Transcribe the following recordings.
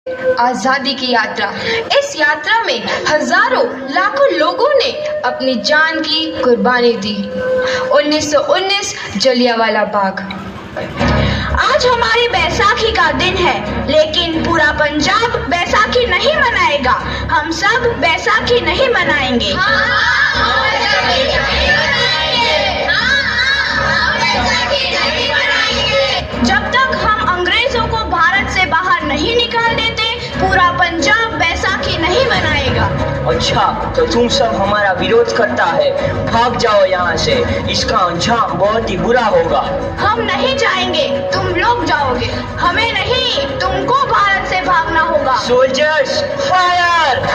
आजादी की यात्रा। इस यात्रा में हजारों लाखों लोगों ने अपनी जान की कुर्बानी दी। 1919 जलियांवाला बाग। आज हमारी बैसाखी का दिन है, लेकिन पूरा पंजाब बैसाखी नहीं मनाएगा। हम सब बैसाखी नहीं मनाएंगे। जब तक हम अंग्रेजों को भारत से बाहर नहीं निकाल देते, पूरा पंजाब बैसाखी नहीं मनाएगा। अच्छा, तो तुम सब हमारा विरोध करता है। भाग जाओ यहाँ से, इसका अंजाम बहुत ही बुरा होगा। हम नहीं जाएंगे, तुम लोग जाओगे। हमें नहीं, तुमको भारत से भागना होगा। Soldiers fire!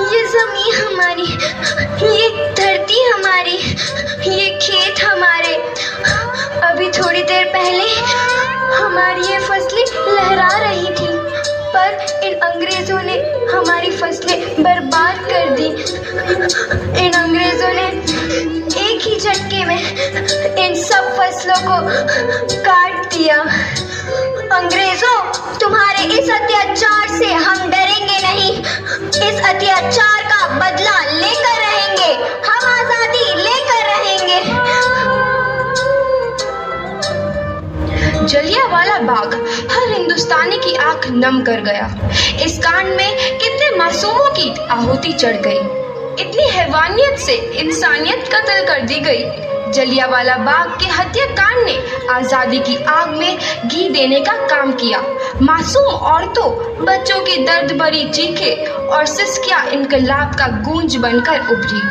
ये जमीन हमारी, ये धरती हमारी, ये खेत हमारे। अभी थोड़ी देर पहले हमारी ये फसलें लहरा रही थी, पर इन अंग्रेजों ने हमारी फसलें बर्बाद कर दी। इन अंग्रेजों ने एक ही झटके में इन सब फसलों को काट दिया। अंग्रेजों, तुम्हारे इस अत्याचार से हम डरेंगे नहीं। इस अत्याचार का बदला लेकर रहेंगे। हम आजादी लेकर रहेंगे। जलियांवाला बाग हर हिंदुस्तानी की आंख नम कर गया। इस कांड में कितने मासूमों की आहुति चढ़ गई। इतनी हैवानियत से इंसानियत कत्ल कर दी गई। जलियांवाला बाग के हत्याकांड ने आजादी की आग में घी देने का काम किया। मासूम औरतों, बच्चों की दर्द भरी चीखें और सिसकियां इनकलाब का गूंज बनकर उभरी।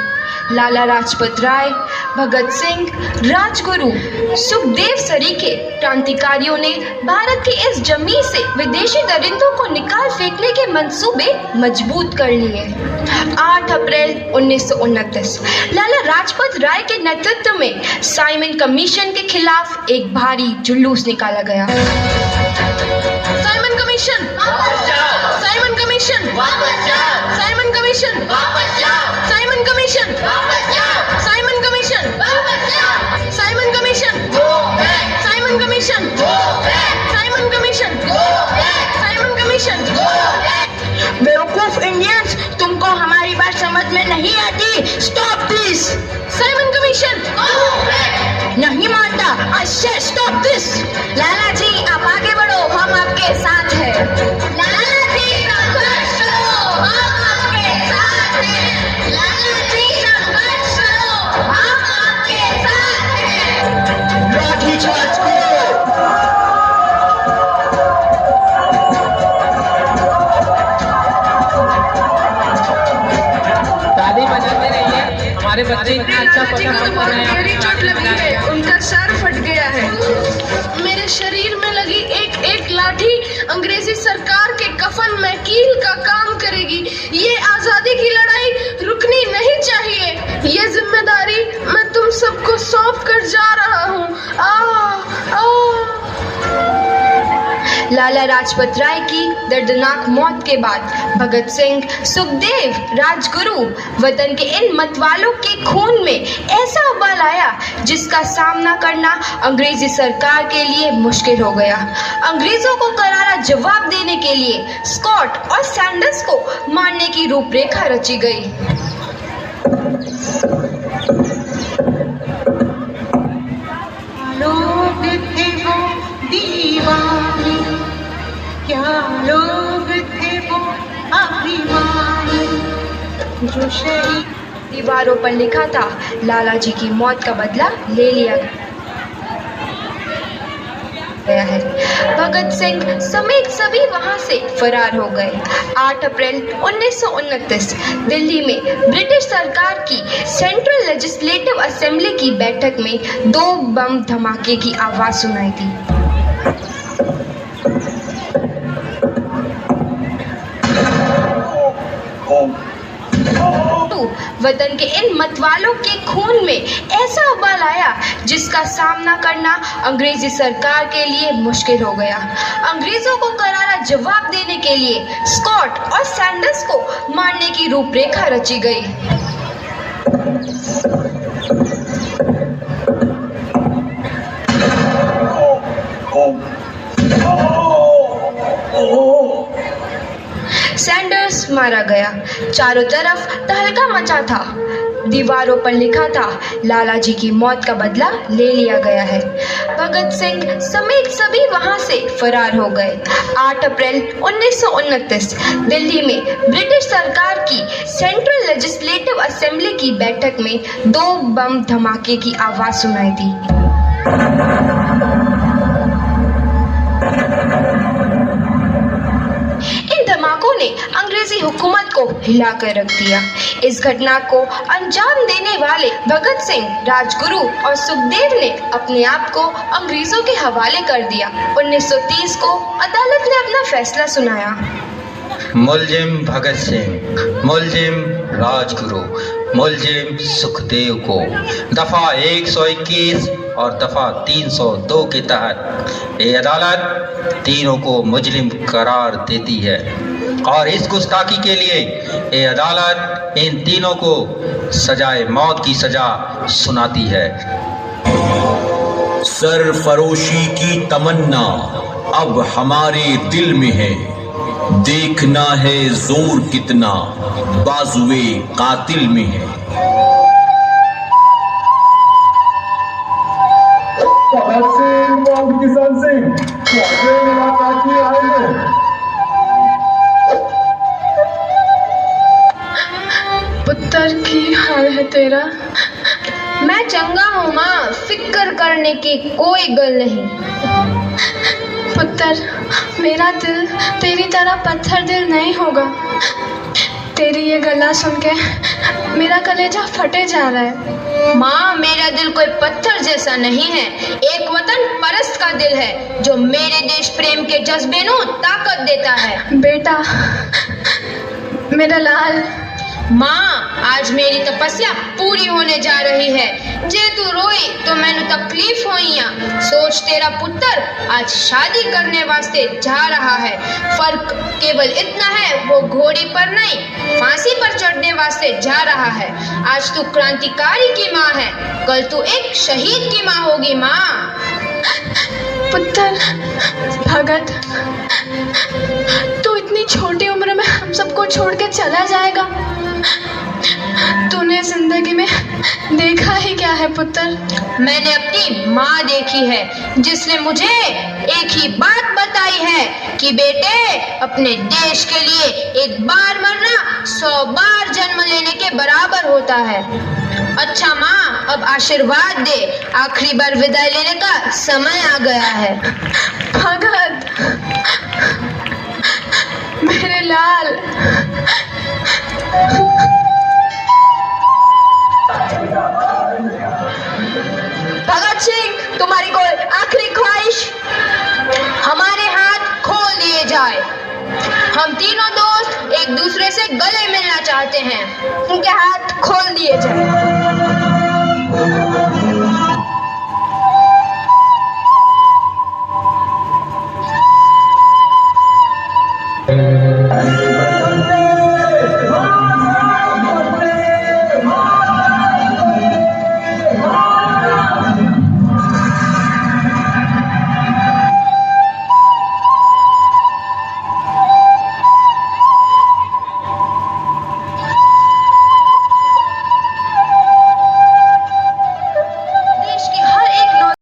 लाला लाजपत राय, भगत सिंह, राजगुरु, सुखदेव सरीखे क्रांतिकारियों ने भारत की इस जमीन से विदेशी दरिंदों को निकाल फेंकने के मंसूबे मजबूत कर लिए। 8 अप्रैल 1929 लाला लाजपत राय के नेतृत्व में साइमन कमीशन के खिलाफ एक भारी जुलूस निकाला गया। साइमन कमीशन वापस जाओ! साइमन कमीशन वापस जाओ! साइमन कमीशन वापस जाओ! साइमन कमीशन वापस जाओ! साइमन कमीशन वापस जाओ! Simon commission go back! Simon commission go back! Simon commission go back! Simon commission go back! बेवकूफ इंडियंस, तुमको हमारी बात समझ में नहीं आती। Stop this! Simon commission go back! नहीं मानता। आई से स्टॉप दिस! लाला जी, आप आगे बढ़ो, हम आपके साथ हैं। लाला जी, संघर्ष करो, हम आपके साथ हैं। लाला जी, संघर्ष करो, हम आपके साथ हैं। लाठीचार्ज करो! दादी बजाते रहिए, हमारे बच्चे इतना अच्छा परफॉर्म कर रहे हैं। चोट लगी है, उनका सर फट गया है। मेरे शरीर में लगी एक एक लाठी अंग्रेजी सरकार के कफन में कील का काम करेगी। ये आजादी की लड़ाई रुकनी नहीं चाहिए। ये जिम्मेदारी मैं तुम सबको सौंप कर जा रहा हूँ। लाला लाजपत राय की दर्दनाक मौत के बाद भगत सिंह, सुखदेव, राजगुरु वतन के इन मतवालों के खून में ऐसा उबाल आया जिसका सामना करना अंग्रेजी सरकार के लिए मुश्किल हो गया। अंग्रेजों को करारा जवाब देने के लिए स्कॉट और सैंडर्स को मारने की रूपरेखा रची गई। लोग थे वो दीवाने, क्या लोग थे वो अभिमानी, जो शहीद। दीवारों पर लिखा था, लाला जी की मौत का बदला ले लिया गया है। भगत सिंह समेत सभी वहां से फरार हो गए। 8 अप्रैल 1929 दिल्ली में ब्रिटिश सरकार की सेंट्रल लेजिस्लेटिव असेंबली की बैठक में 2 बम धमाके की आवाज सुनाई दी। वतन के इन मतवालों के खून में ऐसा उबाल आया जिसका सामना करना अंग्रेजी सरकार के लिए मुश्किल हो गया। अंग्रेजों को करारा जवाब देने के लिए स्कॉट और सैंडर्स को मारने की रूपरेखा रची गई। सैंडर्स मारा गया। चारों तरफ तहलका मचा था। दीवारों पर लिखा था, लाला जी की मौत का बदला ले लिया गया है। भगत सिंह समेत सभी वहां से फरार हो गए। 8 अप्रैल 1929 दिल्ली में ब्रिटिश सरकार की सेंट्रल लेजिस्लेटिव असेंबली की बैठक में 2 बम धमाके की आवाज सुनाई दी। धमाकों ने अंग्रेजी हुकूमत को हिला कर रख दिया। इस घटना को अंजाम देने वाले भगत सिंह, राजगुरु और सुखदेव ने अपने आप को अंग्रेजों के हवाले कर दिया। 1930 को अदालत ने अपना फैसला सुनाया। मुलजिम भगत सिंह, मुलजिम राजगुरु, मुलजिम सुखदेव को दफा 121 और दफा 302 के तहत ये अदालत तीनों को मुजरिम करार देती है और इस गुस्ताखी के लिए ये अदालत इन तीनों को सजाए मौत की सजा सुनाती है। सरफरोशी की तमन्ना अब हमारे दिल में है, देखना है जोर कितना बाजुए कातिल में है। किसान सिंह पुत्र की हाल है तेरा? मैं चंगा हूँ माँ, फिक्र करने की कोई गल नहीं। पुत्र, मेरा दिल तेरी तरह पत्थर दिल नहीं होगा। तेरी ये गला सुन के मेरा कलेजा फटे जा रहा है। माँ, मेरा दिल कोई पत्थर जैसा नहीं है, एक वतन परस्त का दिल है जो मेरे देश प्रेम के जज्बे को ताकत देता है। बेटा, मेरा लाल। माँ, आज मेरी तपस्या पूरी होने जा रही है। जे तू रोई तो मैनू तकलीफ होइया। सोच, तेरा पुत्र आज शादी करने वास्ते जा रहा है। फर्क केवल इतना है, वो घोड़ी पर नहीं फांसी पर चढ़ने वास्ते जा रहा है। आज तू क्रांतिकारी की माँ है, कल तू एक शहीद की माँ होगी। माँ। पुत्र भगत, तू इतनी छोटी उम्र में हम सबको छोड़ के चला जाएगा? तूने जिंदगी में देखा ही क्या है पुत्र? मैंने अपनी माँ देखी है, जिसने मुझे एक ही बात बताई है कि बेटे, अपने देश के लिए एक बार मरना 100 बार जन्म लेने के बराबर होता है। अच्छा माँ, अब आशीर्वाद दे, आखिरी बार विदाई लेने का समय आ गया है। भगत, मेरे लाल। भगत सिंह, तुम्हारी कोई आखिरी ख्वाहिश? हमारे हाथ खोल दिए जाए। हम तीनों दोस्त एक दूसरे से गले मिलना चाहते हैं। उनके हाथ खोल दिए जाए।